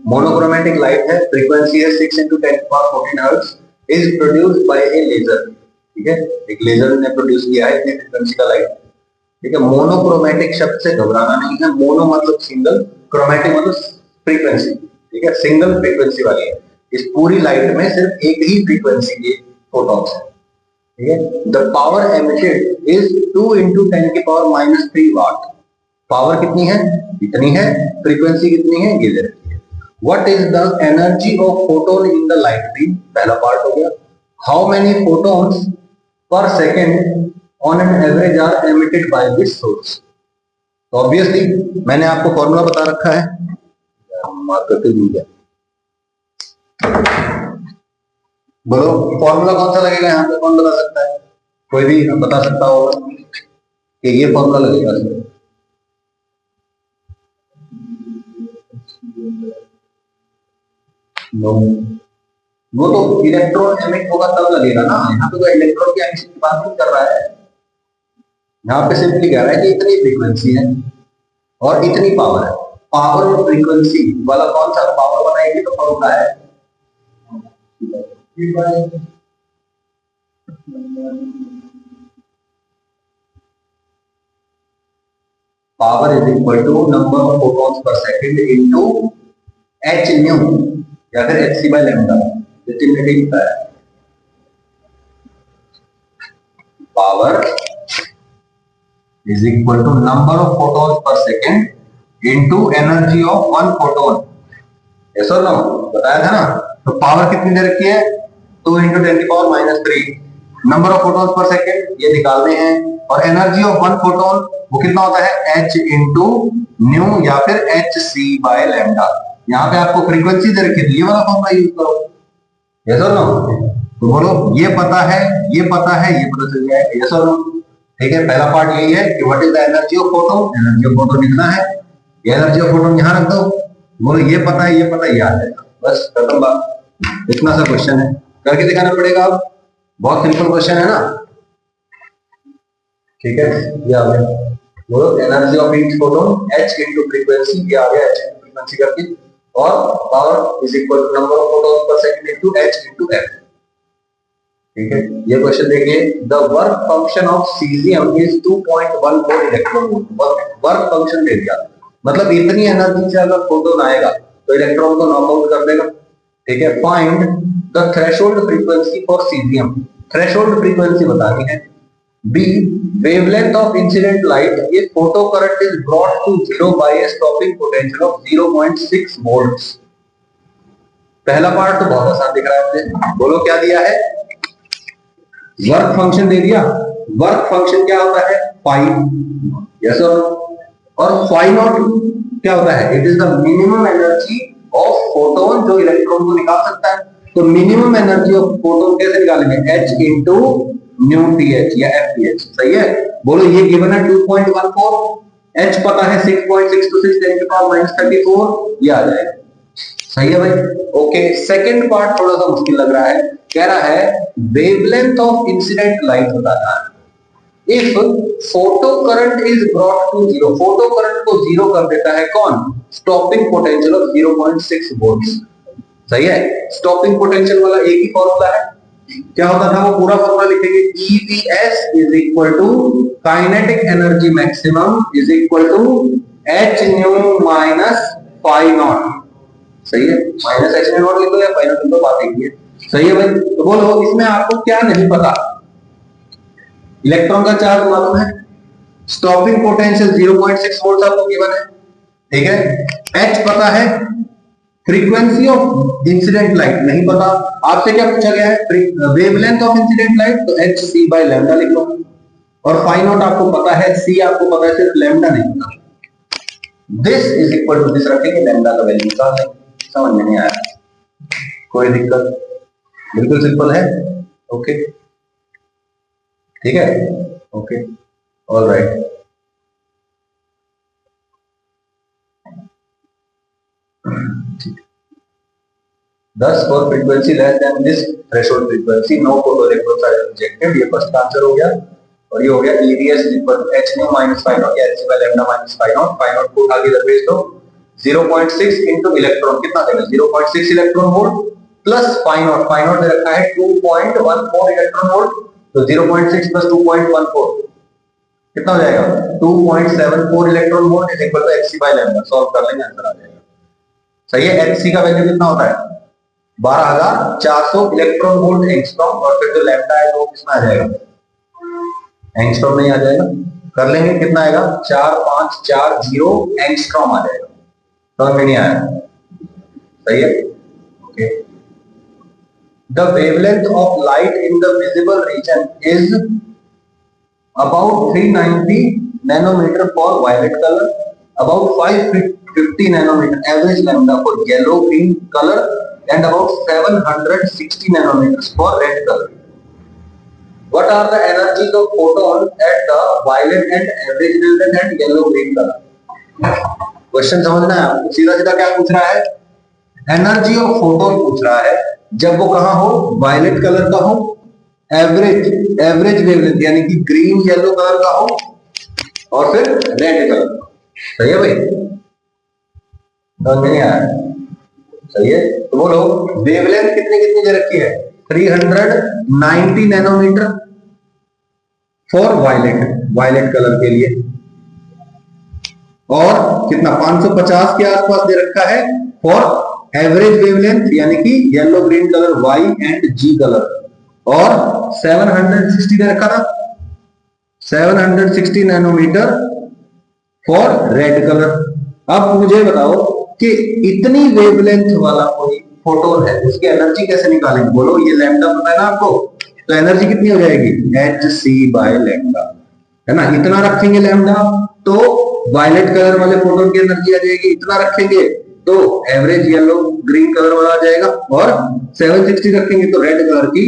Monochromatic light है, frequency है 6 into 10 to power 14 hertz, is produced by a laser. ठीक है, एक लेजर ने प्रोड्यूस किया है इतनी फ्रीक्वेंसी का लाइट। ठीक है, मोनोक्रोमेटिक शब्द से घबराना नहीं है। मोनो मतलब सिंगल, क्रोमेटिक मतलब फ्रीक्वेंसी। ठीक है, सिंगल फ्रीक्वेंसी वाली है। इस पूरी लाइट में सिर्फ एक ही फ्रीक्वेंसी के फोटॉन्स है। ठीक है, the power emitted is 2 into 10 की पावर -3 वाट। पावर कितनी है? इतनी है। फ्रीक्वेंसी कितनी है? ये दे रखी है। What is the energy of photon in the light beam? पहला पार्ट हो गया। How many photons per second on an average are emitted by this source? तो ऑब्वियसली मैंने आपको फॉर्मूला बता रखा है, मार्क करके भूल गया। बोलो फॉर्मूला कौन सा लगेगा यहाँ पे? कौन बता सकता है? कोई भी बता सकता होगा कि ये फॉर्मूला लगेगा इसमें? नो, वो तो इलेक्ट्रॉन एमिट होगा तब लगेगा ना। यहाँ पे तो इलेक्ट्रॉन की एमिशन की बात नहीं कर रहा है। यहाँ पे सिंपली कह रहा है कि इतनी फ्रीक्वेंसी है और इतनी पावर है। पावर और फ्रीक्वेंसी वाला कौन सा? पावर वाला एक ही तो फॉर्मूला है। Power is equal to number of photons per second into h nu या फिर hc बाय लैम्डा। ये तीन में लिखता है। Power is equal to number of photons per second into energy of one photon. ऐसा ना बताया था ना। तो पावर कितनी दे रखी है? 2 into 10 की power -3। Number of photons per second ये निकालने हैं, और एनर्जी ऑफ वन फोटोन वो कितना होता है? h इंटू न्यू या फिर hc बाय लैम्डा। यहाँ पे आपको फ्रीक्वेंसी दे रखी है, ये वाला फॉर्मूला यूज करो। यस और नो? तो बोलो ये पता है, ये पता है, ये पता चल जाएगा। यस और नो? ठीक है, पहला पार्ट यही है कि what is the energy of photon. Energy of photon कितना है? ये एनर्जी ऑफ फोटोन यहाँ रख दो। बोलो ये पता है, ये पता है, ये आ जाएगा। बस खत्म बात। इतना सा क्वेश्चन है, करके दिखाना पड़ेगा। अब बहुत सिंपल क्वेश्चन है ना। ठीक है, ये आ गया। बोलो energy of each photon h into frequency, ये आ गया h into फ्रीक्वेंसी करके, और power is equal to number of photons per second into h into f। ठीक है, ये क्वेश्चन देखिए। The work function of caesium is 2.14 electron volt. Work function दे दिया, मतलब इतनी एनर्जी से अगर फोटोन आएगा तो इलेक्ट्रॉन को नॉकआउट कर देगा। ठीक है, find the threshold frequency for caesium. Threshold frequency बतानी है। B, wavelength of incident light if photocurrent is brought to zero by a stopping potential of 0.6 volts। पहला पार्ट तो बहुत आसान दिख रहा है मुझे। बोलो क्या दिया है? वर्क फंक्शन दे दिया। वर्क फंक्शन क्या होता है? फाई। यस और फाई नॉट क्या होता है? It is the minimum energy of photon जो इलेक्ट्रॉन को निकाल सकता है। तो मिनिमम एनर्जी ऑफ फोटोन कैसे निकालेंगे? h इंटू न्यू टीएच या एफटीएच। सही है? बोलो ये गिवन है 2.14, h पता है 6.626 10 की पावर -34, ये आ जाएगा। सही है भाई? ओके, सेकंड पार्ट थोड़ा सा मुश्किल लग रहा है। कह रहा है वेवलेंथ ऑफ इंसिडेंट लाइट बताना है। If photo current is brought to zero, photo current को जीरो कर देता है कौन? Stopping potential of 0.6 volts. सही है? स्टॉपिंग पोटेंशियल वाला एक ही फॉर्मूला है। क्या होता था? वो पूरा फॉर्मूला लिखेंगे। EVS is equal to kinetic energy maximum is equal to h nu minus phi naught. सही है? माइनस h न्यू नॉट लिख दो या फाई नॉट लिख दो, बात एक ही है। सही है भाई? तो बोलो इसमें आपको क्या नहीं पता? इलेक्ट्रॉन का चार्ज मालूम है, स्टॉपिंग पोटेंशियल 0.6 वोल्ट आपको गिवन है। ठीक है, h पता है, फ्रीक्वेंसी ऑफ इंसिडेंट लाइट नहीं पता। आपसे क्या पूछा गया है? वेवलेंथ ऑफ इंसिडेंट लाइट, तो h c बाय लैम्डा लिख लो। और फाई नॉट आपको पता है, c आपको पता है, सिर्फ लैम्डा नहीं पता। This is equal to this रखेंगे, लैम्डा का वैल्यू निकाल लेंगे। समझ में नहीं आया? कोई दिक्कत? बिल्कुल सिंपल है। ओके, ठीक है, okay, all right. Thus, for frequency less than this threshold frequency, no photoelectrons are injected। ये फर्स्ट आंसर हो गया। और ये हो गया EDS equal to h nu minus phi naught या h by lambda minus phi naught को उठा के इधर भेज दो 0.6 इनटू इलेक्ट्रॉन कितना देगा 0.6 electron volt plus phi naught दे रखा है 2.14 इलेक्ट्रॉन वोल्ट तो 0.6 प्लस 2.14 कितना हो जाएगा 2.74 electron volt is equal to hc by lambda solve कर लेंगे आंसर आ जाएगा सही है hc का वैल्यू कितना होता है 12400 इलेक्ट्रॉन वोल्ट एंगस्ट्रॉम और फिर जो लैम्डा है वो कितना आ जाएगा एंगस्ट्रॉम नहीं आ जाएगा कर लेंगे कितना आएगा 4540 एंगस्ट्रॉम आ जाएगा समझ में नहीं आया सही है okay the wavelength of light in the visible region is about 390 nanometer for violet color, about 550 nanometer average lambda for yellow green color, and about 760 nanometers for red color. What are the energies of photon at the violet and average red and yellow green color? Question समझना है आपको सीधा सीधा क्या पूछ रहा है energy of photon पूछ रहा है जब वो कहां हो वायलेट कलर का हो एवरेज वेवलेंथ यानी कि ग्रीन येलो कलर का हो और फिर रेड कलर का सही है भाई समझ में नहीं आया सही है तो बोलो वेवलेंथ कितनी कितनी दे रखी है 390 नैनोमीटर फॉर वायलेट कलर के लिए और कितना 550 के आसपास दे रखा है फॉर एवरेज वेवलेंथ यानी कि yellow green colour Y and G colour और 760 दे रखा था 760 नैनोमीटर फॉर रेड कलर अब मुझे बताओ कि इतनी वेवलेंथ वाला कोई फोटोन है उसकी एनर्जी कैसे निकालेंगे बोलो ये लैम्डा पता है ना आपको तो एनर्जी कितनी हो जाएगी hc बाय लैम्डा है ना इतना रखेंगे लैम्डा तो वायलेट कलर वाले फोटोन की एनर्जी आ जाएगी इतना रखेंगे तो एवरेज येलो ग्रीन कलर वाला आ जाएगा और 760 रखेंगे तो रेड कलर की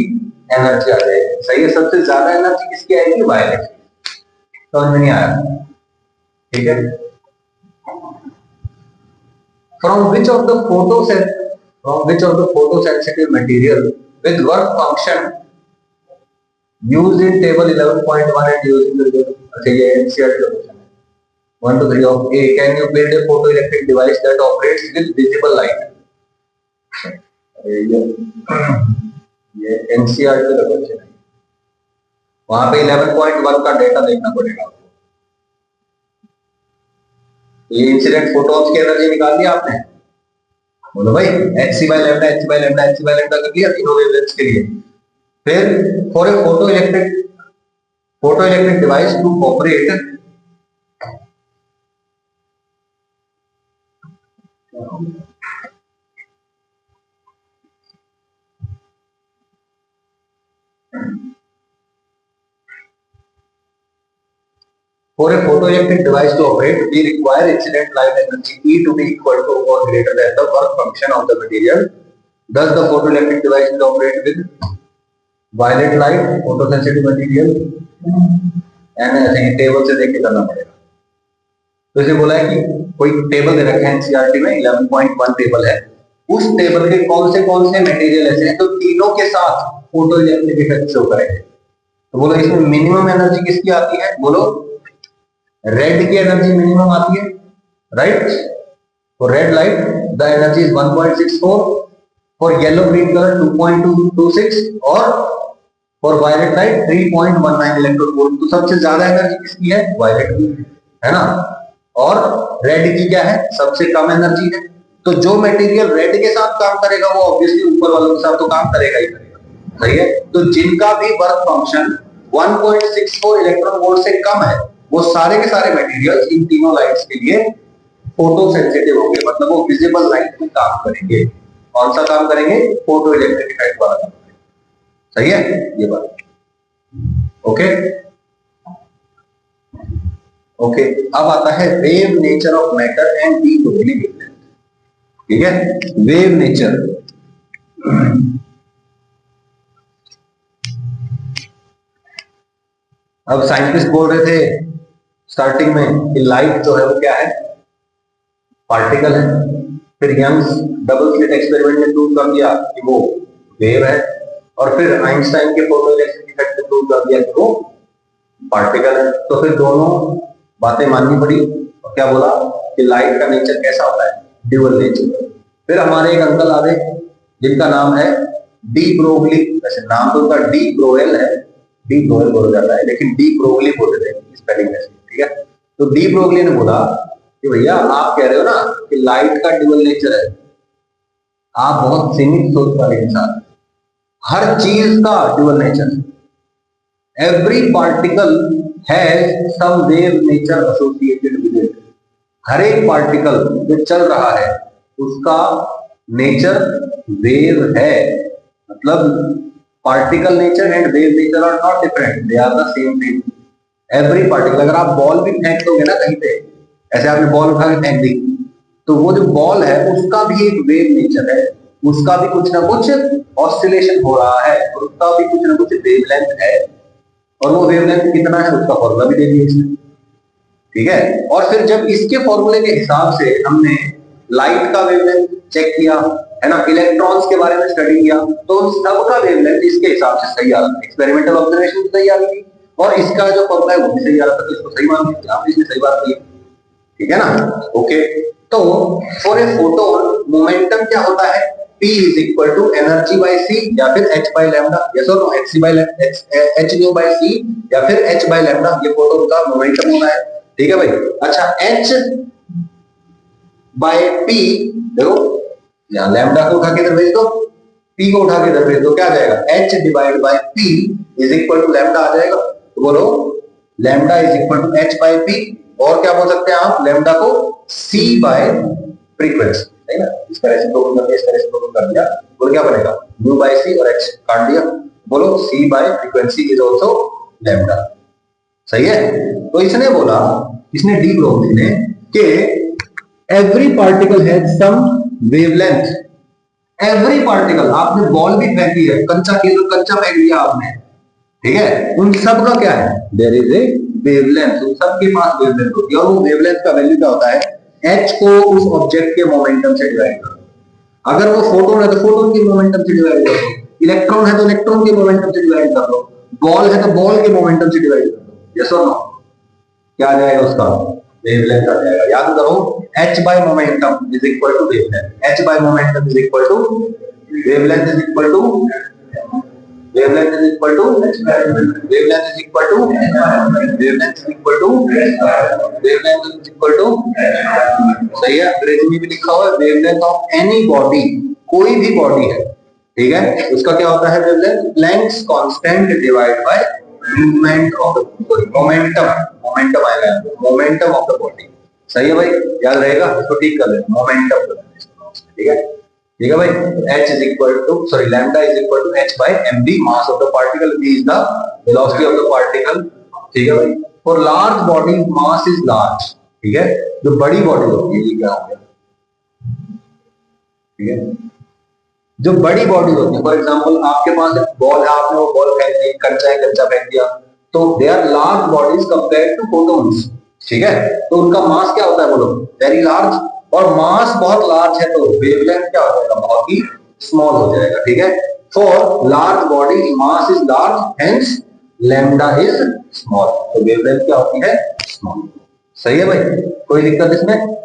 एनर्जी आ जाएगी सही है सबसे ज्यादा एनर्जी किसकी आएगी वायलेट समझ में नहीं आया ठीक है from which of the photosensitive material with work function used in table 11.1 and used in the अच्छा ये NCERT का क्वेश्चन है 1 to 3 of A can you build a photoelectric device that operates with visible light ये NCERT का question है वहां पे 11.1 का डेटा देखना पड़ेगा ये इंसिडेंट फोटॉन्स की एनर्जी निकाल दिया आपने बोलो भाई hc बाय लैम्डा कर दिया तीनों वेवलेंथ्स के लिए फिर for a photoelectric device to operate For a photoelectric device to operate, we require incident light energy E to be equal to or greater than the work function of the material. Thus, the photoelectric device will operate with violet light, photosensitive material, and ऐसे table से देख के करना पड़ेगा। तो इसे बोला है कि कोई टेबल दे रखा है एनसीईआरटी में 11.1 टेबल है। उस टेबल के कौन से मटेरियल ऐसे हैं तो तीनों के साथ फोटोइलेक्ट्रिक इफेक्ट शो करेंगे। तो बोलो इसमें मिनिमम एनर्जी किसकी आती है बोलो रेड की एनर्जी मिनिमम आती है right for red light the energy is 1.64 for yellow green colour 2.226 और for violet light 3.19 electron volt. तो सबसे ज्यादा एनर्जी किसकी है वायलेट की है ना और रेड की क्या है सबसे कम एनर्जी है। तो जो मटेरियल रेड के साथ काम करेगा वो ऑब्वियसली ऊपर वालों के साथ तो काम करेगा ही करेगा सही है। तो जिनका भी वर्क फंक्शन 1.64 इलेक्ट्रॉन वोल्ट से कम है वो सारे के सारे मटेरियल्स इन तीनों लाइट्स के लिए फोटो सेंसिटिव होंगे मतलब वो विजिबल लाइट में काम करेंगे। कौन सा काम करेंगे फोटो इलेक्ट्रिक इफेक्ट वाला काम सही है ये बात ओके ओके। अब आता है wave nature of matter and D totally different ठीक है वेव नेचर अब साइंटिस्ट बोल रहे थे स्टार्टिंग में कि लाइट जो है वो क्या है पार्टिकल है फिर यंग्स डबल स्लिट एक्सपेरिमेंट ने प्रूव कर दिया कि वो वेव है और फिर आइंस्टाइन के फोटोइलेक्ट्रिक इफेक्ट ने प्रूव कर दिया कि वो पार्टिकल है, तो फिर दोनों बातें माननी पड़ी। और क्या बोला कि लाइट का नेचर कैसा होता है, ड्यूअल नेचर। फिर हमारे एक अंकल आ गए जिनका नाम है डी ब्रोगली, वैसे नाम तो उनका डी ब्रोवेल है, डी ब्रोवेल बोला जाता है लेकिन डी ब्रोगली बोलते थे स्पेलिंग में, ठीक है। तो डी ब्रोगली ने बोला कि भैया आप कह रहे हो ना कि लाइट का ड्यूअल नेचर है, आप बहुत सीमित सोच वाले इंसान, हर चीज का ड्यूअल नेचर है। Every particle has some wave nature associated with it. हर एक पार्टिकल जो चल रहा है उसका नेचर वेव है, मतलब particle nature and wave nature are not different, they are the same thing. Every particle, अगर आप बॉल भी फेंक दोगे ना कहीं पे, ऐसे आपने बॉल उठा के फेंक दी, तो वो जो बॉल है उसका भी एक वेव नेचर है, उसका भी कुछ ना कुछ ऑसिलेशन हो रहा है, और उसका भी कुछ ना कुछ वेवलेंथ है, और वो वेवलेंथ कितना है उसका फॉर्मूला भी दे दिया इसने, ठीक है। और फिर जब इसके फॉर्मूले के हिसाब से हमने लाइट का वेवलेंथ चेक किया, है ना, इलेक्ट्रॉन्स के बारे में स्टडी किया, तो उन सब का वेवलेंथ इसके हिसाब से सही आ रहा था, एक्सपेरिमेंटल ऑब्जर्वेशन भी सही आ रही थी, और इसका जो फॉर्मूला है वो भी सही आ रहा था, तो इसको सही मान लिया, आपने इसमें सही बात की, ठीक है ना। ओके, तो फॉर ए फोटोन मोमेंटम क्या होता है, P is equal to energy by C या फिर H by lambda, यस और no, H nu by C या फिर H by lambda, ये फोटोन का मोमेंटम होता है, ठीक है भाई। अच्छा, H बाय P, देखो यहां लैम्डा को उठा के इधर भेज दो, P को उठा के इधर भेज दो, क्या आ जाएगा, H divide by P is equal to lambda आ जाएगा। तो बोलो lambda is equal to H by P, और क्या बोल सकते हैं आप, लैम्डा को C बाय फ्रीक्वेंसी, है ना, इस तरह से प्रूव करके इस तरह से प्रूव कर दिया, बोलो क्या बनेगा, म्यू बाय C और H काट दिया, बोलो C bye frequency is also lambda, सही है। तो इसने बोला, इसने डी ब्रोगली ने, कि every particle has some wavelength, every particle, आपने बॉल भी फेंकी है, कंचा फेंक दिया आपने, ठीक है, उन सब का क्या है, देयर इज ए वेवलेंथ, उन सब के पास वेवलेंथ होती है, और वो वेवलेंथ का वैल्यू क्या होता है, h को उस ऑब्जेक्ट के मोमेंटम से डिवाइड करो, अगर वो फोटोन है तो फोटोन के मोमेंटम से डिवाइड कर दो, इलेक्ट्रॉन है तो इलेक्ट्रॉन के मोमेंटम से डिवाइड कर दो, बॉल है तो बॉल के मोमेंटम से डिवाइड कर दो, यस और नो, क्या आ जाएगा उसका, वेवलेंथ आ जाएगा। याद करो, h by momentum is equal to wavelength, h by momentum is equal to wavelength is equal to wavelength is equal to wavelength is equal to wavelength is equal to wavelength is equal to, सही है, अंग्रेजी में भी लिखा हुआ है, wavelength of any body, कोई भी बॉडी है, ठीक है, उसका क्या होता है wavelength, Planck's constant divide by movement of momentum आएगा, मोमेंटम ऑफ द बॉडी, सही है भाई, याद रहेगा, इसको ठीक कर लेना, मोमेंटम, ठीक है, ठीक है भाई। h is equal to, sorry, lambda is equal to h by mv, mass of the particle, v is the velocity of the particle, ठीक है भाई। For large body mass is large, ठीक है, जो बड़ी बॉडी होती है, ये क्या हो गया, ठीक है, जो बड़ी बॉडी होती है, फॉर एग्जांपल आपके पास बॉल है, आपने वो बॉल फेंक दी, कंचा फेंक दिया, तो they are large bodies compared to photons, ठीक है, तो उनका मास क्या होता है, बोलो वेरी लार्ज, और मास बहुत लार्ज है तो वेवलेंथ क्या हो जाएगा, बहुत ही स्मॉल हो जाएगा, ठीक है। For large body mass is large, hence lambda is small, तो वेवलेंथ क्या होती है, स्मॉल, सही है भाई, कोई दिक्कत इसमें,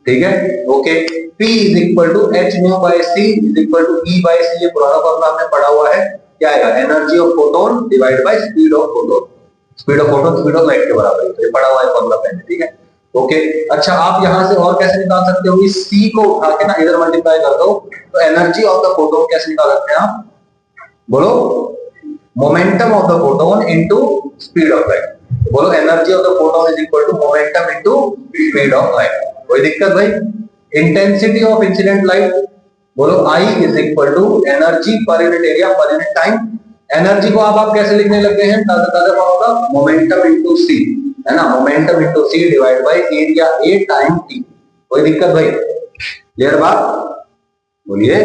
ठीक है, okay. P is equal to h nu by C is equal to E by C, ये पुराना फॉर्मूला हमने पढ़ा हुआ है, क्या आएगा, energy of photon divide by speed of photon, speed of photon speed of light के बराबर है, ये पढ़ा हुआ है फॉर्मूला पहले, ठीक है, ओके। अच्छा, आप यहां से और कैसे निकाल सकते हो, इस C को उठा के ना इधर मल्टीप्लाई कर दो, तो एनर्जी ऑफ द फोटोन कैसे निकाल सकते हैं आप, बोलो momentum of the photon into speed of light, बोलो energy of the photon is equal to momentum into speed of light, कोई दिक्कत भाई। इंटेंसिटी ऑफ इंसिडेंट लाइट, बोलो I is equal to energy per unit area per unit time, energy को आप कैसे लिखने लगे हैं, ताजा होगा, मोमेंटम इनटू C, है ना, momentum into C divide by area A time T, कोई दिक्कत भाई, क्लियर बात, बोलिए,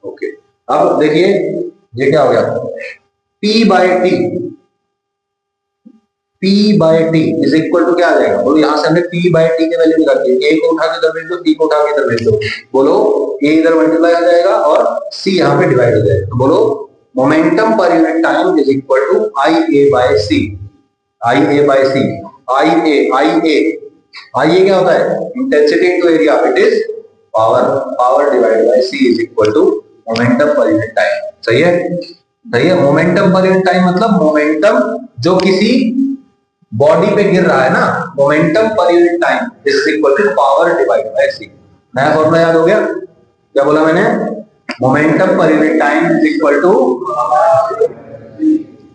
ओके। अब देखिए ये क्या हो गया, P by T is equal to क्या आ जाएगा, बोलो यहां से हमने P बाय टी की वैल्यू निकाली है, A को उठा के इधर भेज दो, P को उठा के इधर भेज दो, बोलो A इधर मल्टीप्लाई हो जाएगा और C यहां पे डिवाइड हो जाएगा, तो बोलो momentum per unit time is equal to IA by C, I A by C, I A क्या होता है, intensity into area, it is power divide by C is equal to momentum per unit time. सही है, सही है। Momentum per unit time मतलब momentum जो किसी बॉडी पे गिर रहा है ना, momentum per unit time is equal to power divide by C. नया फॉर्मूला याद हो गया? क्या बोला मैंने? Momentum per unit time is equal to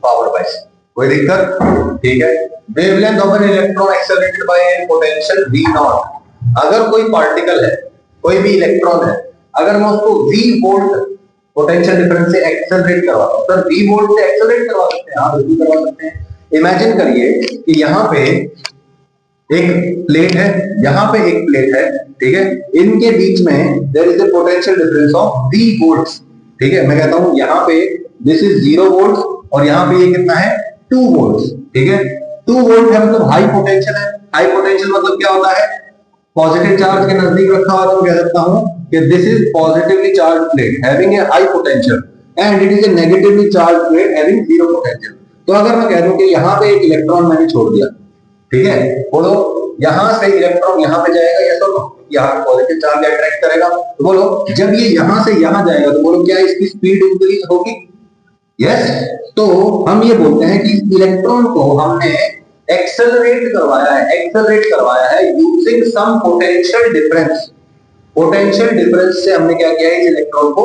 power by C. कोई दिक्कत? ठीक है। Wavelength of an electron accelerated by a potential v naught. अगर कोई पार्टिकल है, कोई भी इलेक्ट्रॉन है, अगर मैं उसको v वोल्ट पोटेंशियल डिफरेंस से एक्सेलरेट करवाता हूं, सर v वोल्ट से एक्सेलरेट करवा सकते हैं? हाँ बिल्कुल करवा सकते हैं। इमेजिन करिए कि यहाँ पे एक प्लेट है, यहाँ पे एक प्लेट है, ठीक है, इनके बीच में there is a potential difference of v volts. ठीक है, मैं कहता हूं यहाँ पे दिस इज 0 वोल्ट्स और यहाँ पे ये कितना है, 2 वोल्ट्स। ठीक है, 2 वोल्ट है मतलब हाई पोटेंशियल है। हाई पोटेंशियल मतलब क्या होता है, पॉजिटिव चार्ज के नजदीक रखा हुआ तो कह सकता हूं कि this is positively charge plate having a high potential and it is a negatively charge plate having 0 potential. तो अगर मैं कह दूं कि यहाँ पे एक इलेक्ट्रॉन मैंने छोड़ दिया, ठीक है, बोलो यहां से इलेक्ट्रॉन यहाँ पे जाएगा या तो यहाँ पे पॉजिटिव चार्ज अट्रैक्ट करेगा, तो बोलो जब ये यहाँ से यहाँ जाएगा तो बोलो क्या इसकी स्पीड इंक्रीज होगी? यस। तो हम ये बोलते हैं कि इलेक्ट्रॉन को हमने एक्सेलरेट करवाया है using some potential difference. Potential difference से हमने क्या किया है, इस इलेक्ट्रॉन को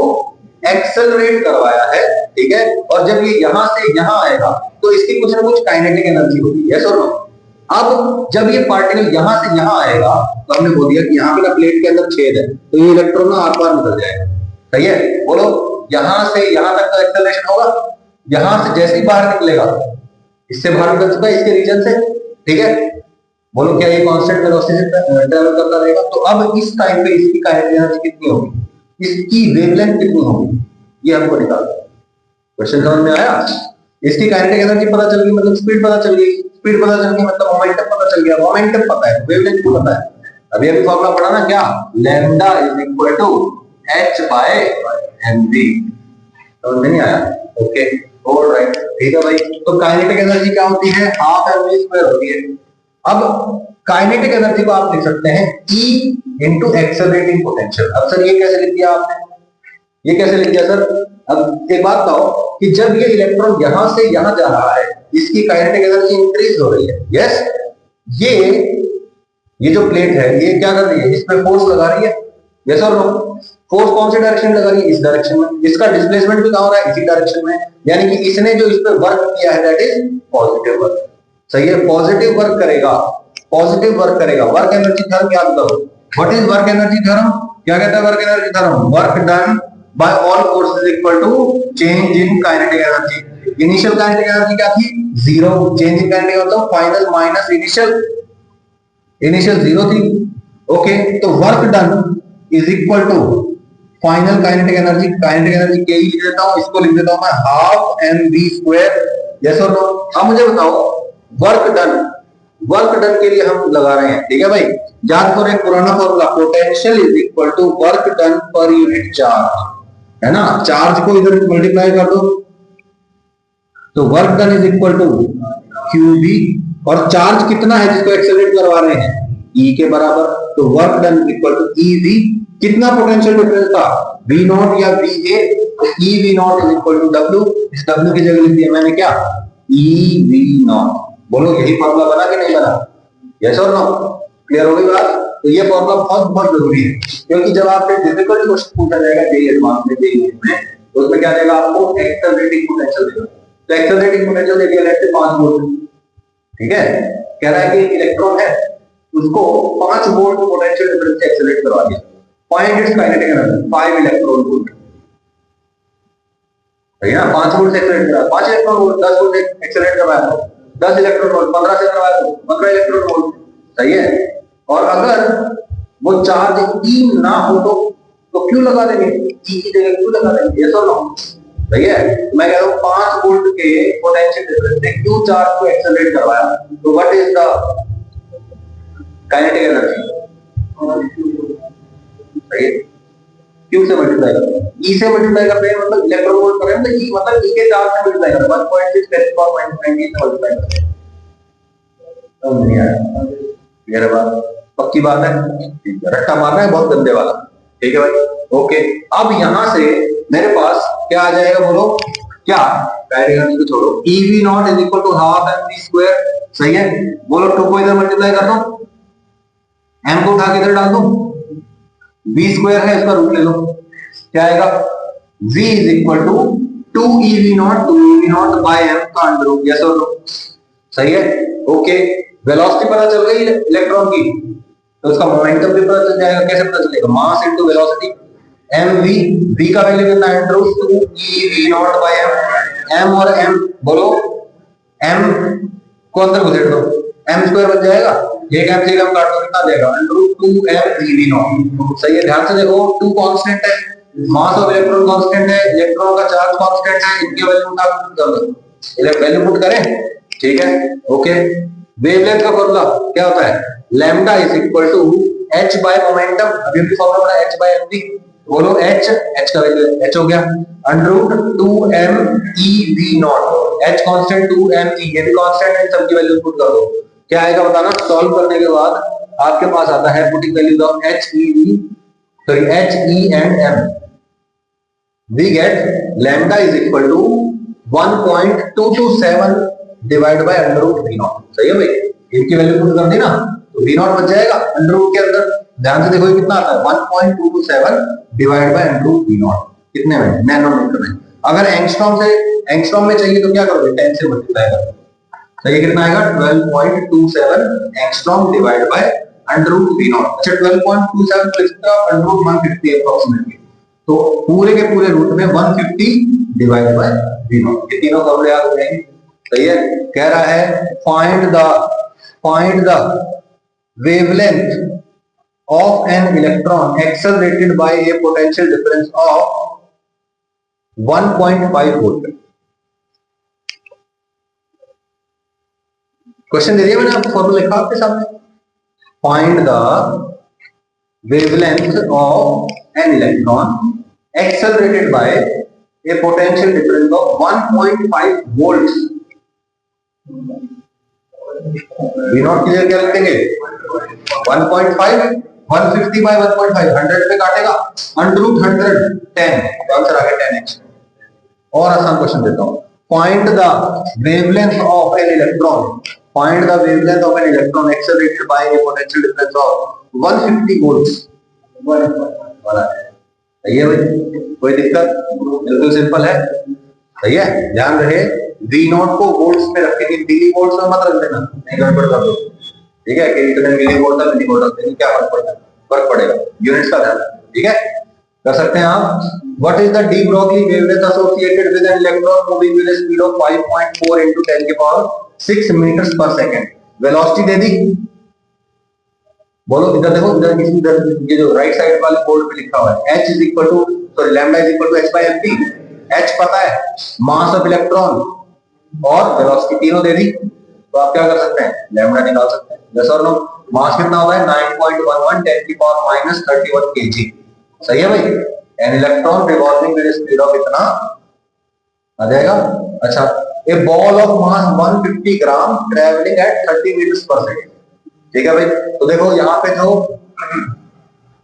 एक्सेलरेट करवाया है। ठीक है, और जब ये यहां से यहां आएगा तो इसकी कुछ ना कुछ काइनेटिक एनर्जी होगी। यस और नो? अब जब ये पार्टिकल यहां से यहां आएगा तो हमने बोल दिया कि यहाँ पे ना प्लेट के अंदर छेद है, तो ये इलेक्ट्रॉन ना आर पार निकल जाएगा। सही है, बोलो यहां से यहां तक का एक्सेलरेशन होगा, यहां से जैसे ही बाहर निकलेगा, इससे बाहर निकल चुका है इसके रीजन से, ठीक है, बोलो क्या ये कांस्टेंट वेलोसिटी से ट्रैवल करता रहेगा? तो अब इस टाइम पे इसकी काइनेटिक एनर्जी कितनी होगी, इसकी वेवलेंथ कितनी होगी, ये हमको निकालना है। क्वेश्चन समझ में आया? इसकी काइनेटिक एनर्जी पता चल गई मतलब स्पीड पता चल गई, स्पीड पता चल गई मतलब मोमेंटम पता चल गया, मोमेंटम पता है, वेवलेंथ भी पता है। अभी फॉर्मूला पढ़ा ना क्या, lambda is equal to h by mv। समझ में नहीं आया? ओके, ऑलराइट, ठीक है भाई। तो काइनेटिक एनर्जी क्या होती है, हाफ mv स्क्वायर होती है। अब काइनेटिक एनर्जी को आप लिख सकते हैं E इनटू एक्सेलरेटिंग पोटेंशियल। अब सर ये कैसे लिख दिया आपने, ये कैसे लिख दिया सर? अब एक बात बताओ कि जब ये इलेक्ट्रॉन यहां से यहां जा रहा है, इसकी काइनेटिक एनर्जी इंक्रीज हो रही है। यस, ये जो प्लेट है ये क्या कर रही है, इस पे फोर्स लगा रही है। यस और नो? फोर्स कौन सी डायरेक्शन में लगा रही है, इस डायरेक्शन में। इसका डिस्प्लेसमेंट भी कहां हो रहा है, इसी डायरेक्शन में। यानी कि इसने जो इस पे वर्क किया है दैट इज पॉजिटिव वर्क। सही है, पॉजिटिव वर्क करेगा, पॉजिटिव वर्क करेगा। वर्क एनर्जी थ्योरम याद करो। What is work energy theorem? क्या कहता है work energy theorem? Work done by all forces equal to change in kinetic energy। Initial kinetic energy क्या थी, 0। चेंज इन काइनेटिक मतलब फाइनल माइनस इनिशियल, इनिशियल 0 थी। Okay, तो work done is equal to final kinetic energy. Kinetic energy के ही लिख देता हूं, इसको लिख देता हूं मैं हाफ mv स्क्वायर। यस और नो? अब मुझे बताओ वर्क डन, वर्क डन के लिए हम लगा रहे हैं, ठीक है भाई, याद करो एक पुराना formula, potential is equal to work done per unit charge, है ना। चार्ज को इधर मल्टीप्लाई कर दो तो work done is equal to QV, और चार्ज कितना है जिसको एक्सेलरेट करवा रहे हैं, E के बराबर। तो work done equal to EV। कितना पोटेंशियल डिफरेंस था, V नॉट या VA, तो EV naught is equal to W। इस W की जगह लिख दिया मैंने क्या, EV नॉट। बोलो यही फॉर्मूला बना कि नहीं बना? यस और नो? क्लियर हो गई बात? तो ये फॉर्मूला बहुत बहुत जरूरी है, क्योंकि जब आपने डिफिकल्ट क्वेश्चन पूछा जाएगा जेईई एडवांस में, जेईई में, तो उसमें क्या देगा आपको, एक्सेलरेटिंग पोटेंशियल देगा। तो एक्सेलरेटिंग पोटेंशियल दे दिया लेट्स से 5 वोल्ट। ठीक है, कह रहा है कि एक इलेक्ट्रॉन है, उसको 5 वोल्ट पोटेंशियल डिफरेंस से एक्सेलरेट करवा दिया। Find its kinetic energy 5 electron volt. सही है ना, 5 वोल्ट से एक्सेलरेट करा, 5 इलेक्ट्रॉन वोल्ट, 10 वोल्ट एक्सेलरेट करवाया तो 10 इलेक्ट्रॉन वोल्ट, 15 से करवाया तो 15 इलेक्ट्रॉन वोल्ट। सही है, और अगर वो चार्ज E ना हो तो क्यों लगा देंगे, E की जगह क्यों लगा देंगे? यस और नो? सही है, मैं कह रहा हूं 5 वोल्ट के पोटेंशियल डिफरेंस से क्यों चार्ज को एक्सेलरेट करवाया, तो what is the kinetic energy? सही है, क्यों से मल्टीप्लाई करते हैं, E से मल्टीप्लाई करते हैं, मतलब इलेक्ट्रॉन वोल्ट कर रहे हैं, तो E मतलब E के चार्ज से मल्टीप्लाई करते हैं, 1.6 10 से मल्टीप्लाई करते हैं। समझ नहीं आया, क्लियर बात, पक्की बात है, ठीक है, रट्टा मारना है बहुत गंदे वाला, ठीक है भाई, ओके। अब यहां से मेरे पास क्या आ जाएगा बोलो, क्या डायरेक्ट को छोड़ो, EV naught is equal to half mv square, सही है, बोलो 2 को इधर मल्टीप्लाई कर दो, m को उठा के इधर डाल दो, v स्क्वायर है इसका रूट ले लो, क्या आएगा, v is equal to 2 EV naught by m का अंडर रूट, यस और नो, सही है, ओके। वेलोसिटी पता चल गई इलेक्ट्रॉन की, तो उसका मोमेंटम भी पता चल जाएगा, कैसे पता चलेगा, mass into velocity, mv, v का वैल्यू कितना है, under root 2 EV naught by m, m और m बोलो, m को अंदर घुसेड़ दो, m स्क्वायर बन जाएगा, एक m से हम काट दो कितना देगा, under root 2m EV not, सही है, ध्यान से देखो, 2 कांस्टेंट है, मास ऑफ इलेक्ट्रॉन कांस्टेंट है, इलेक्ट्रॉन का चार्ज कांस्टेंट है, इनकी वैल्यू उठा के पुट कर दो, इलेक्ट्रॉन वैल्यू पुट करें, ठीक है, ओके। वेवलेंथ का फॉर्मूला क्या होता है, lambda is equal to h by momentum, अभी हमने फॉर्मूला पढ़ा h बाय mv, बोलो h का वैल्यू h हो गया, under root 2m ev naught, h constant 2m e, ये भी कांस्टेंट है, सबकी वैल्यू पुट कर दो, क्या आएगा बताना, सॉल्व करने के बाद आपके पास आता है putting values of h ev, sorry h e and m, we get lambda is equal to 1.227 divide by under root v naught, सही है भाई, इनकी वैल्यू पुट कर दी ना, तो v नॉट बच जाएगा अंडर रूट के अंदर, ध्यान से देखो ये कितना आता है, 1.227 divide by under root v naught, कितने में, नैनोमीटर में, अगर एंगस्ट्रॉम में चाहिए तो क्या करोगे, 10 से मल्टीप्लाई करोगे, सही है, कितना आएगा 12.27 angstrom divide by under root v naught, अच्छा 12.27 प्लस का अंडर रूट 150 अप्रोक्सीमेटली, तो पूरे के पूरे रूट में 150 डिवाइड बाय v नॉट, ये तीनों फॉर्मूले याद हो जाएंगे, सही है, कह रहा है find the wavelength of an electron accelerated by a potential difference of 1.5 volt, question दे दिया मैंने आपको, फॉर्मूला लिखा आपके सामने, find the wavelength of an electron accelerated by a potential difference of 1.5 volt, V naught की जगह क्या लिख देंगे 1.5, 150 बाय 1.5, 100 पे काटेगा, अंडर रूट 110, तो आंसर आ गया 10x। और आसान क्वेश्चन देता हूं, find the wavelength of an electron, find the wavelength of an electron accelerated by a potential difference of 150 volts, सही है भाई, कोई दिक्कत, बिल्कुल सिंपल है, सही है, ध्यान रहे V नॉट को वोल्ट्स में रख के मिली वोल्ट्स में मत रख देना, नहीं गड़बड़ कर दो, ठीक है, कि इतने मिली वोल्ट है मिली वोल्ट है, क्या फर्क पड़ेगा, यूनिट्स का ध्यान, ठीक है, कर सकते हैं आप। What is the D Broglie wavelength associated with an electron moving with speed of 5.4 into 10 की power 6 metres per second, velocity दे दी, बोलो इधर देखो, इधर ये जो राइट साइड वाले बोर्ड पे लिखा हुआ है h is equal to, sorry lambda is equal to h by mv, h पता है, मास ऑफ इलेक्ट्रॉन और वेलोसिटी तीनों दे दी, तो आप क्या कर सकते हैं, लैम्डा निकाल सकते हैं, यस और नो, मास कितना होता है 9.11 10 की पावर माइनस 31 kg, सही है भाई, an electron revolving with speed of इतना आ जाएगा, अच्छा, a ball of mass 150 gram travelling at 30 metres per second, ठीक है भाई, तो देखो यहाँ पे जो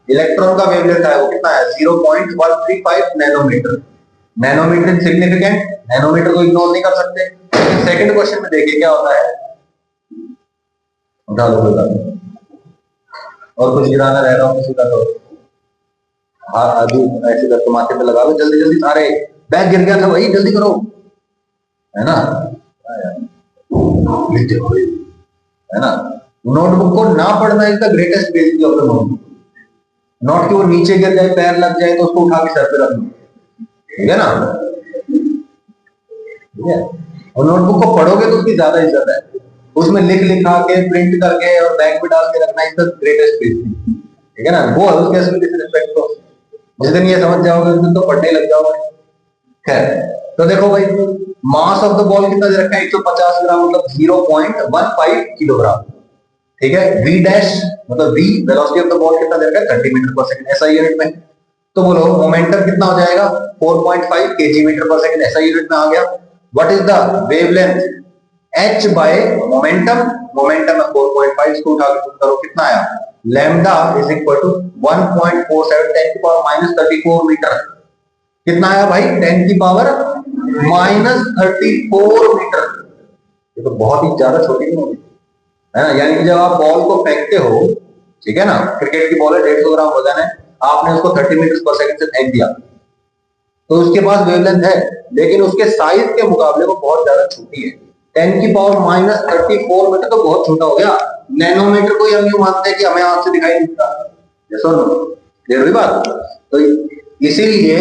इलेक्ट्रॉन का वेवलेंथ है वो कितना है 0.135 नैनोमीटर, नैनोमीटर सिग्निफिकेंट, नैनोमीटर को इग्नोर नहीं कर सकते, लेकिन सेकंड क्वेश्चन में देखिए क्या होता है, उठा लो और कुछ गिराना रह रहा हूँ किसी का तो अभी ऐसे करके माथे पे लगा लो, जल्दी जल्दी, अरे बैग गिर गया था भाई, जल्दी करो, है ना, है ना, नोटबुक को ना पढ़ना is the greatest basic of the notebook, note कि वो नीचे गिर जाए, पैर लग जाए तो उसको उठा के सर पे रख दो, ठीक है ना, ठीक है, और नोटबुक को पढ़ोगे तो उसकी ज्यादा इज्जत है, उसमें लिखा के प्रिंट करके और बैग में डाल के रखना इज द ग्रेटेस्ट बेसिक, ठीक है ना, वो उसके असली रिस्पेक्ट को जिस दिन ये समझ जाओगे उस दिन तो पढ़ने लग जाओगे, खैर, तो देखो भाई मास ऑफ द बॉल कितना दे रखा है 150 ग्राम, मतलब 0.15 किलोग्राम, ठीक है, v डैश मतलब v velocity of the ball कितना दे रखा है 30 मीटर पर सेकंड, ऐसा यूनिट में, तो बोलो मोमेंटम कितना हो जाएगा 4.5 kg मीटर पर सेकंड, ऐसा यूनिट में आ गया। What is the wavelength h by momentum, momentum है 4.5, इसको उठा के पुट करो, कितना आया? लैम्डा इज इक्वल टू 1.47 10 की पावर माइनस 34 मीटर। कितना आया भाई? 10 की पावर माइनस 34 मीटर। ये तो बहुत ही ज्यादा छोटी नहीं होगी, है ना? यानी कि जब आप बॉल को फेंकते हो, ठीक है ना, क्रिकेट की बॉल है, 150 ग्राम वजन है, आपने उसको 30 मीटर पर सेकंड से फेंक दिया, तो उसके पास वेवलेंथ है, लेकिन उसके साइज के मुकाबले वो बहुत ज्यादा छोटी है। 10 की पावर माइनस 34 मीटर तो बहुत छोटा हो गया। नैनोमीटर को हम यूं मानते हैं कि हमें आंख से दिखाई नहीं देता, जैसा क्लियर हुई बात? तो इसीलिए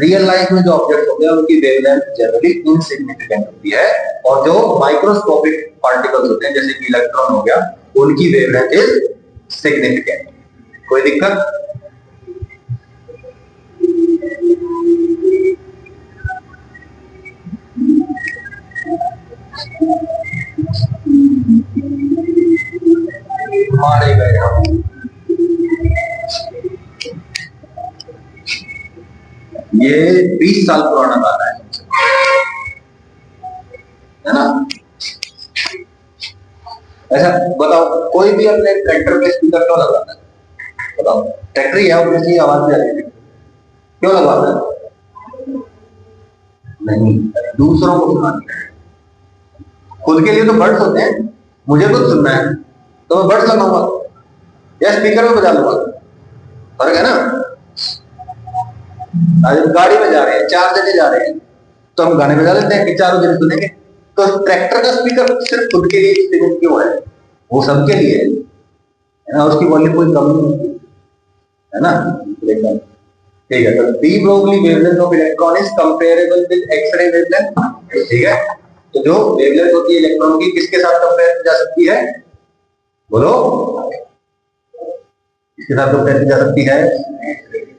रियल लाइफ में जो ऑब्जेक्ट होते हैं उनकी वेवलेंथ जनरली इनसिग्निफिकेंट होती है, और जो माइक्रोस्कोपिक पार्टिकल्स होते हैं जैसे कि इलेक्ट्रॉन हो गया, उनकी वेवलेंथ इज सिग्निफिकेंट। कोई दिक्कत? मारे गए हम। ये 20 साल पुराना गाना है ना? ऐसा बताओ, कोई भी अपने ट्रैक्टर पे स्पीकर क्यों लगाता है? बताओ, ट्रैक्टर ही है, ऑब्वियसली आवाज भी आ रही है, क्यों लगवाता है? नहीं, दूसरों को सुनाने। खुद के लिए तो बर्ड्स होते हैं, मुझे कुछ सुनना है तो मैं बर्ड्स लगाऊंगा या स्पीकर में बजा लूंगा, फर्क है ना? आज गाड़ी में जा रहे हैं, 4 जने जा रहे हैं, तो हम गाने बजा लेते हैं कि चारों जने सुनेंगे। तो ट्रैक्टर का स्पीकर सिर्फ खुद के लिए इस्तेमाल क्यों है? वो सबके लिए है ना, उसकी वॉल्यूम कोई कम नहीं होती है ना? ठीक है, तो de Broglie wavelength of electron is comparable with X-ray wavelength. ठीक है, तो जो वेवलेंथ होती है इलेक्ट्रॉन की, किसके साथ कंपेयर की जा सकती है? बोलो, किसके साथ कंपेयर की जा सकती है?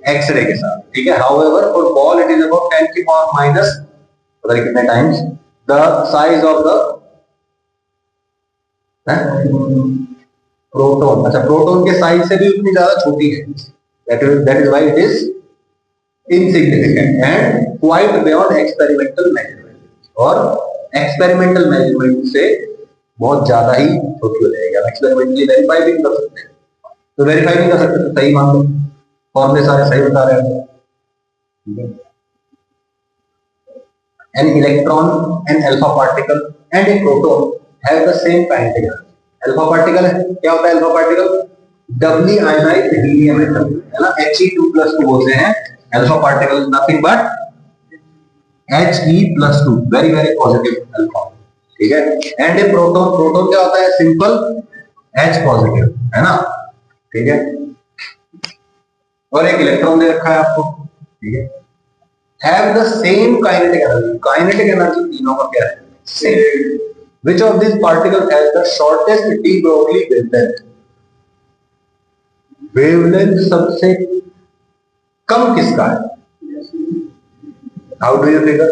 एक्सरे के साथ। ठीक है, however for ball it is about 10 की पावर माइनस पता नहीं कितने times the size of the proton. अच्छा, प्रोटॉन के साइज से भी उतनी ज्यादा छोटी है, that is why it is insignificant and quite beyond experimental measurement, और एक्सपेरिमेंटल मेजरमेंट से बहुत ज्यादा ही छोटी हो जाएगी। हम एक्सपेरिमेंटली वेरीफाई भी कर सकते हैं, तो वेरीफाई नहीं कर सकते तो सही मान लो, फॉर्मूले सारे सही बता रहे हैं। ठीक है, an electron, an alpha particle and a proton have the same kinetic energy. Alpha particle है, क्या होता है alpha particle? Doubly ionised helium atom, है ना, He2+ को बोलते हैं alpha particle, nothing but He+2, very very positive alpha. ठीक है, एंड ए प्रोटॉन, प्रोटॉन क्या होता है? सिंपल H पॉजिटिव, है ना? ठीक है, और एक इलेक्ट्रॉन दे रखा है आपको। ठीक है, have the same kinetic energy, kinetic energy तीनों का क्या है? Same. Which of these particles has the shortest de Broglie wavelength? Wavelength सबसे कम किसका है? How do you figure?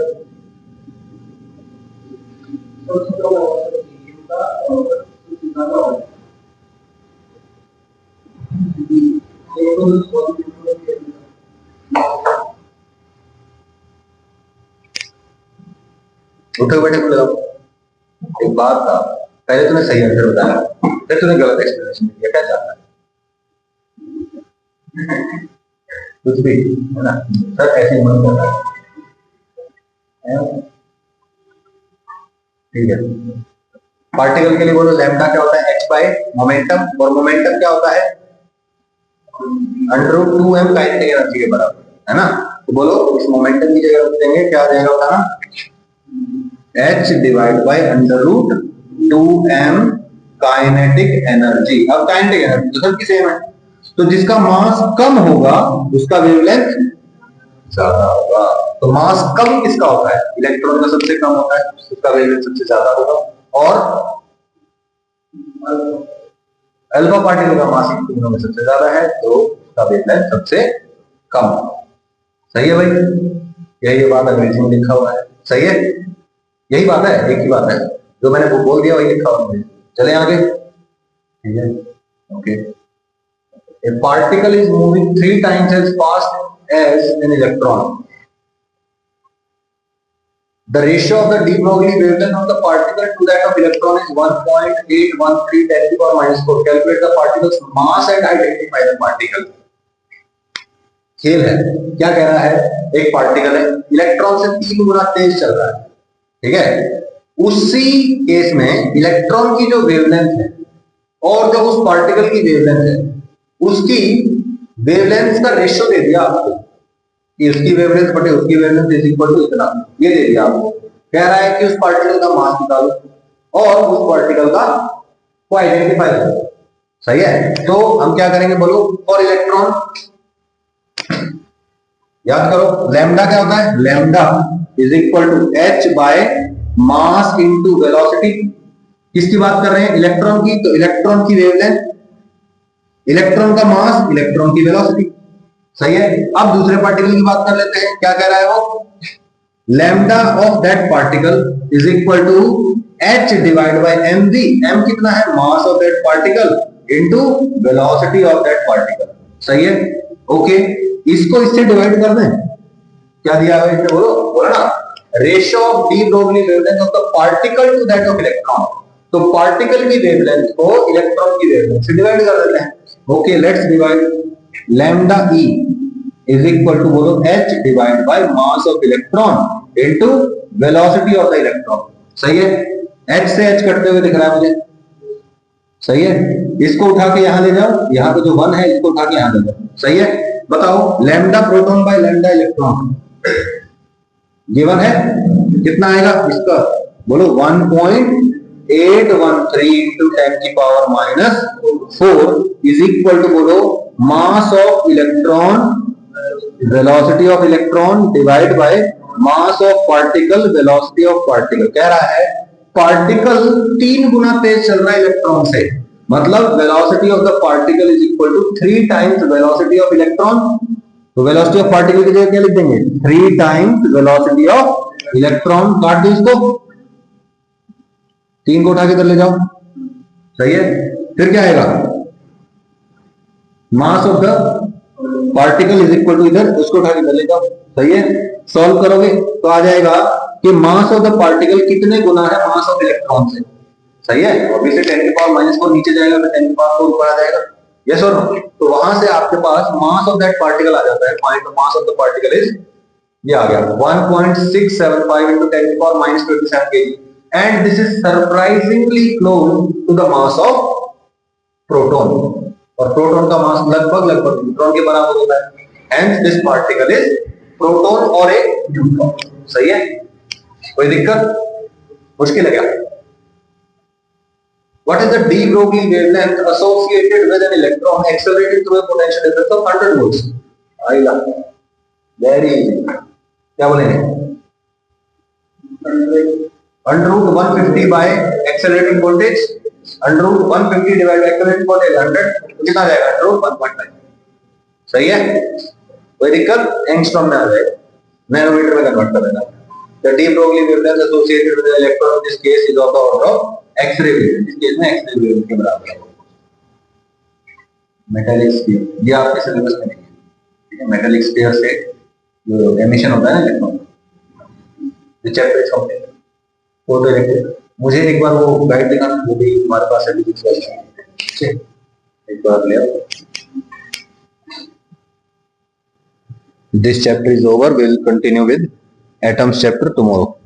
उठो बैठे बोले, एक बात था, पहले तूने सही आंसर बताया, फिर तूने गलत एक्सप्लेनेशन दिया, क्या चाहता है? कुछ भी, है ना? सर ऐसे ही मन करता है। ठीक है, पार्टिकल के लिए बोलो, लैम्डा क्या होता है? h बाय मोमेंटम, और मोमेंटम क्या होता है? √2m काइनेटिक एनर्जी के बराबर, है ना? तो बोलो, इस मोमेंटम की जगह रख देंगे, क्या आ जाएगा बताना? h divide bye √2m kinetic energy. अब काइनेटिक एनर्जी तो सबकी सेम है, तो जिसका मास कम होगा उसका वेवलेंथ ज्यादा होगा। तो मास कम किसका होता है? इलेक्ट्रॉन का सबसे कम होता है, उसका वेवलेंथ सबसे ज्यादा होगा, और अल्फा पार्टिकल का मास इन तीनों में सबसे ज्यादा है, तो उसका वेवलेंथ सबसे कम होगा। सही है भाई, यही बात अंग्रेजी में लिखा हुआ है, सही है, यही बात है, एक ही बात है, जो मैंने बोल दिया वही लिखा हुआ है। चले आगे। ठीक है, okay. A particle is moving 3 times as fast as an electron. The ratio of the de Broglie wavelength of the particle to that of electron is 1.813 10 to the power minus 4. Calculate the particle's mass and identify the particle. खेल है, क्या कह रहा है, एक particle है, electron से 3 गुना तेज चल रहा है, ठीक है। उसी केस में इलेक्ट्रॉन की जो वेवलेंथ है और जो उस पार्टिकल की वेवलेंथ है, उसकी वेवलेंथ का रेशियो दे दिया आपको कि उसकी वेवलेंथ बटे उसकी वेवलेंथ इज इक्वल टू इतना, ये दे दिया आपको। कह रहा है कि उस पार्टिकल का मास निकालो और उस पार्टिकल का को आइडेंटिफाई करो, सही है। तो हम क्या करेंगे बोलो, फॉर इलेक्ट्रॉन याद करो, लैम्डा क्या होता है, lambda is equal to H by mass into velocity. किसकी बात कर रहे हैं, इलेक्ट्रॉन की, तो इलेक्ट्रॉन की वेवलेंथ, इलेक्ट्रॉन का मास, इलेक्ट्रॉन की वेलोसिटी, सही है। अब दूसरे पार्टिकल की बात कर लेते हैं, क्या कह रहा है वो, lambda of that particle is equal to H divide by M V. M कितना है, mass of that particle into velocity of that particle, सही है। ओके, इसको इससे डिवाइड कर दें, क्या दिया है इसने, बोलो बोला ना, ratio of de Broglie wavelength of the particle to that of electron. तो पार्टिकल की वेवलेंथ को इलेक्ट्रॉन की वेवलेंथ से डिवाइड कर देते हैं। Okay, let's divide lambda E is equal to बोलो H divide by mass of electron into velocity of the electron, सही है। एच से एच कटते हुए दिख रहा है मुझे, सही है। इसको उठा के यहां ले जाओ, यहां पे जो 1 है इसको उठा के यहां ले जाओ, सही है। बताओ lambda proton by lambda electron given है, कितना आएगा इसका, बोलो 1.813 into 10 की power minus 4 is equal to बोलो mass of electron, velocity of electron divide by mass of particle, velocity of particle. कह रहा है पार्टिकल 3 गुना तेज चल रहा है इलेक्ट्रॉन से, मतलब velocity of the particle is equal to 3 times velocity of electron. तो वेलोसिटी ऑफ पार्टिकल की जगह क्या लिख देंगे, 3 टाइम्स वेलोसिटी ऑफ इलेक्ट्रॉन। काट दो इसको, 3 को उठा के इधर ले जाओ, सही है। फिर क्या आएगा, mass of the particle is equal to, इधर उसको उठा के इधर ले जाओ, सही है। सॉल्व करोगे तो आ जाएगा कि मास ऑफ द पार्टिकल कितने गुना है मास ऑफ इलेक्ट्रॉन से, सही है। ऑब्वियसली 10 की पावर माइनस 4 नीचे जाएगा तो 10 की पावर 4 ऊपर आ जाएगा, यस और नो। तो वहां से आपके पास मास ऑफ दैट पार्टिकल आ जाता है, find the mass of the particle is, ये आ गया 1.675 into 10 की power minus 27 kg, and this is surprisingly close to the mass of proton. और प्रोटॉन का मास लगभग न्यूट्रॉन के बराबर होता है, hence this particle is proton और एक न्यूट्रॉन, सही है। कोई दिक्कत, मुश्किल है क्या? What is the de Broglie wavelength associated with an electron accelerated through a potential difference of 100 volts? आएगा, very easy। क्या बोलेंगे, under root 150 by accelerating voltage, under root 150 divided by accelerating voltage 100, कितना जाएगा, under root 1.5, सही है। कोई दिक्कत, angstrom में आ जाएगा, नैनोमीटर में कन्वर्ट कर देना। The de Broglie wavelength associated with an electron in this case is of the order of X-ray wave, इस केस में एक्सरे वेव के बराबर है। मेटालिक स्फीयर, ये आपके सिलेबस में नहीं है, ठीक है। मेटालिक स्फीयर से जो एमिशन होता है ना इलेक्ट्रॉन, ये chapter is complete. Photo electric, मुझे एक बार वो गाइड दिखाना, वो भी हमारे पास है, ठीक है, एक बार ले आओ। This chapter is over. We'll continue with atoms chapter tomorrow.